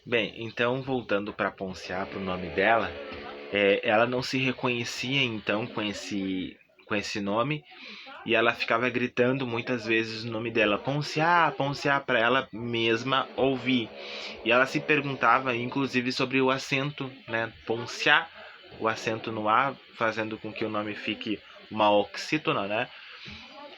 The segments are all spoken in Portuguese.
Bem, então voltando para Ponciá, para o nome dela, ela não se reconhecia então com esse nome e ela ficava gritando muitas vezes o nome dela, Ponciá, Ponciá, para ela mesma ouvir. E ela se perguntava, inclusive, sobre o acento, né? Ponciá, o acento no A, fazendo com que o nome fique uma oxítona, né?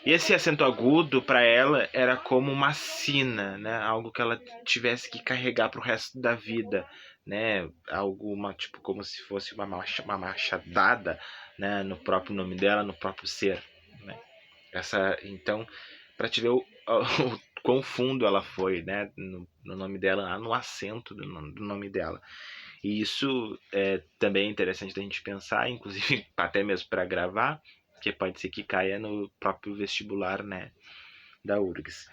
E esse acento agudo para ela era como uma sina, né? Algo que ela tivesse que carregar para o resto da vida, né? Algo tipo como se fosse uma machadada, né? No próprio nome dela, no próprio ser, né? Então, para te ver o quão fundo ela foi, né? No nome dela, no acento do nome dela. E isso também é interessante da gente pensar, inclusive até mesmo para gravar, que pode ser que caia no próprio vestibular, né, da URGS.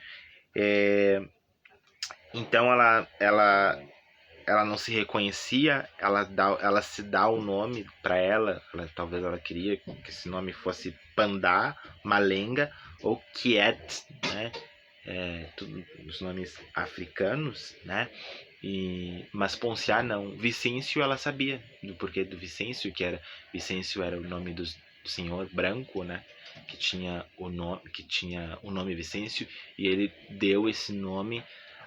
Então ela não se reconhecia, ela se dá o nome para talvez ela queria que esse nome fosse Pandá, Malenga ou Kiet, né? Tudo os nomes africanos, né? Mas Ponciá não. Vicêncio ela sabia do porquê do Vicêncio, Vicêncio era o nome do senhor branco, né? Que tinha o nome Vicêncio e ele deu esse nome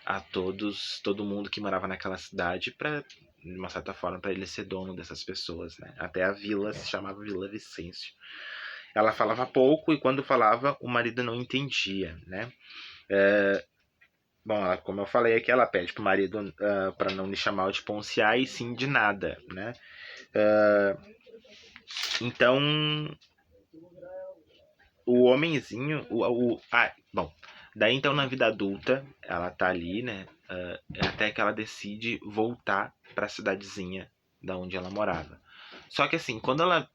a todo mundo que morava naquela cidade para de uma certa forma para ele ser dono dessas pessoas, né? Até a vila se chamava Vila Vicêncio. Ela falava pouco e quando falava o marido não entendia, né? Bom, como eu falei aqui, ela pede pro marido para não lhe chamar de Ponciá e sim de nada, né? Então, o homenzinho, bom, daí então na vida adulta, ela tá ali, né? Até que ela decide voltar para a cidadezinha da onde ela morava. Só que assim, quando ela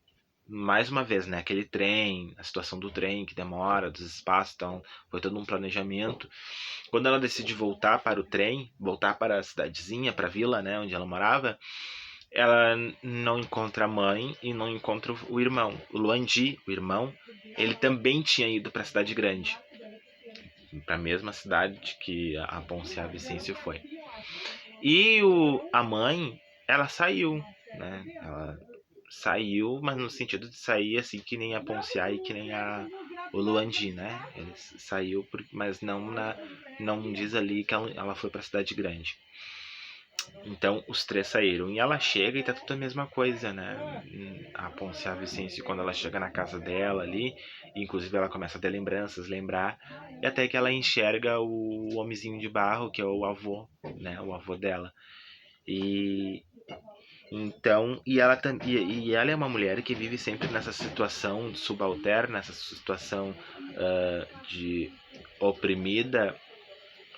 mais uma vez, né, aquele trem, a situação do trem que demora, dos espaços, então foi todo um planejamento. Quando ela decide voltar para o trem, voltar para a cidadezinha, para a vila, né, onde ela morava, ela não encontra a mãe e não encontra o irmão. O Luandi, o irmão, ele também tinha ido para a cidade grande, para a mesma cidade que a Ponciá Vicêncio foi. E a mãe, ela saiu, né? Ela saiu, mas no sentido de sair assim que nem a Ponciá e que nem o Luandi, né? Ele saiu, mas não diz ali que ela foi para a cidade grande. Então os três saíram e ela chega e tá tudo a mesma coisa, né? A Ponciá Vicêncio, quando ela chega na casa dela ali, inclusive ela começa a ter lembranças, lembrar, e até que ela enxerga o homenzinho de barro, que é o avô, né? O avô dela. E então, e ela é uma mulher que vive sempre nessa situação subalterna, nessa situação de oprimida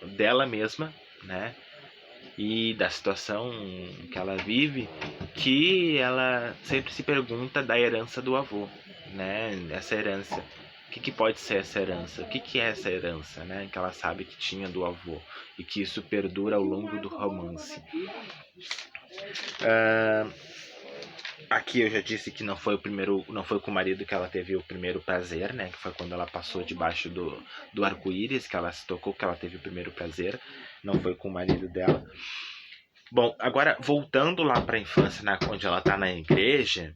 dela mesma, né? E da situação que ela vive, que ela sempre se pergunta da herança do avô, né? Essa herança. O que pode ser essa herança? O que é essa herança, né? Que ela sabe que tinha do avô e que isso perdura ao longo do romance. Aqui eu já disse que não foi com o marido que ela teve o primeiro prazer, né? Que foi quando ela passou debaixo do arco-íris, que ela se tocou, que ela teve o primeiro prazer. Não foi com o marido dela. Bom, agora voltando lá para a infância, onde ela tá na igreja,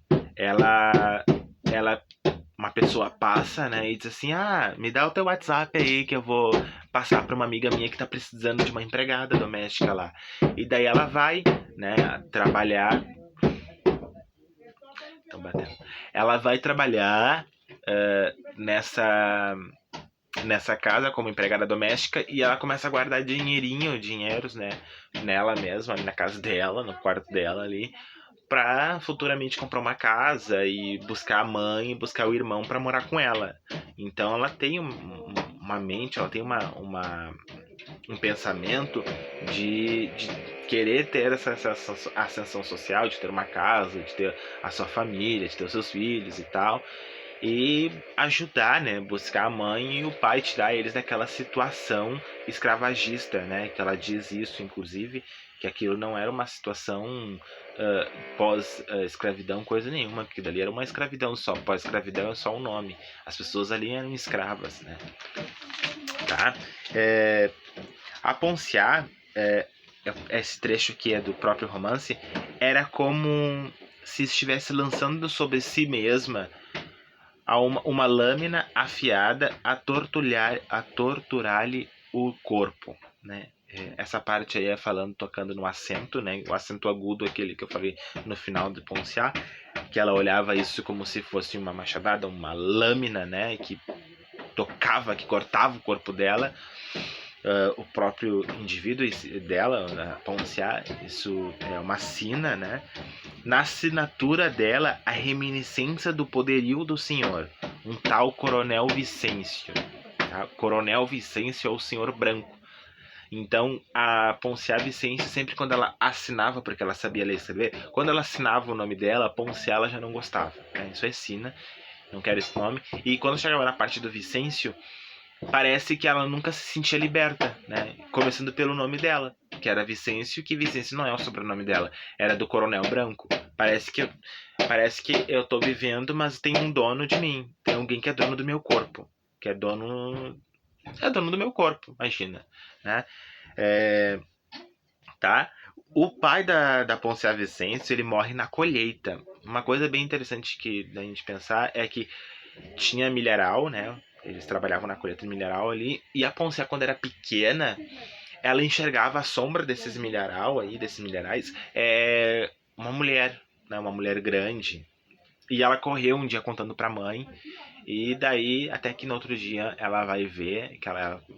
uma pessoa passa, né, e diz assim: "Ah, me dá o teu WhatsApp aí que eu vou passar para uma amiga minha que tá precisando de uma empregada doméstica lá". E daí ela vai, né, trabalhar. Estão batendo. Ela vai trabalhar nessa casa como empregada doméstica e ela começa a guardar dinheiros, né, nela mesma, na casa dela, no quarto dela ali, para futuramente comprar uma casa e buscar a mãe e buscar o irmão para morar com ela. Então ela tem uma mente, ela tem um pensamento de querer ter essa ascensão social, de ter uma casa, de ter a sua família, de ter os seus filhos e tal, e ajudar, né, buscar a mãe e o pai, tirar eles daquela situação escravagista, né, que ela diz isso, inclusive, que aquilo não era uma situação pós-escravidão, coisa nenhuma, porque dali era uma escravidão só, pós-escravidão é só um nome, as pessoas ali eram escravas, né, tá? A Ponciá, esse trecho que é do próprio romance, era como se estivesse lançando sobre si mesma uma lâmina afiada a torturar-lhe o corpo, né? Essa parte aí é falando, tocando no acento, né? O acento agudo, aquele que eu falei no final de Ponciá, que ela olhava isso como se fosse uma machadada, uma lâmina, né? Que tocava, que cortava o corpo dela. O próprio indivíduo dela, a Ponciá, isso é uma sina, né? Na assinatura dela, a reminiscência do poderio do senhor, um tal Coronel Vicêncio. Tá? Coronel Vicêncio é o senhor branco. Então, a Ponciá Vicêncio, sempre quando ela assinava, porque ela sabia ler e escrever, quando ela assinava o nome dela, a Ponciá ela já não gostava. Né? Isso é sina, não quero esse nome. E quando chegava na parte do Vicêncio, parece que ela nunca se sentia liberta, né? Começando pelo nome dela, que era Vicêncio, que Vicêncio não é o sobrenome dela, era do Coronel Branco. Parece que eu tô vivendo, mas tem um dono de mim, tem alguém que é dono do meu corpo, que é dono do meu corpo, imagina, né? Tá? O pai da Ponciá Vicêncio, ele morre na colheita. Uma coisa bem interessante que da gente pensar é que tinha milharal, né? Eles trabalhavam na colheita de mineral ali. E a Ponciá, quando era pequena, ela enxergava a sombra desses milharal aí, desses minerais, uma mulher, né? Uma mulher grande. E ela correu um dia contando pra mãe. E daí, até que no outro dia, ela vai ver que ela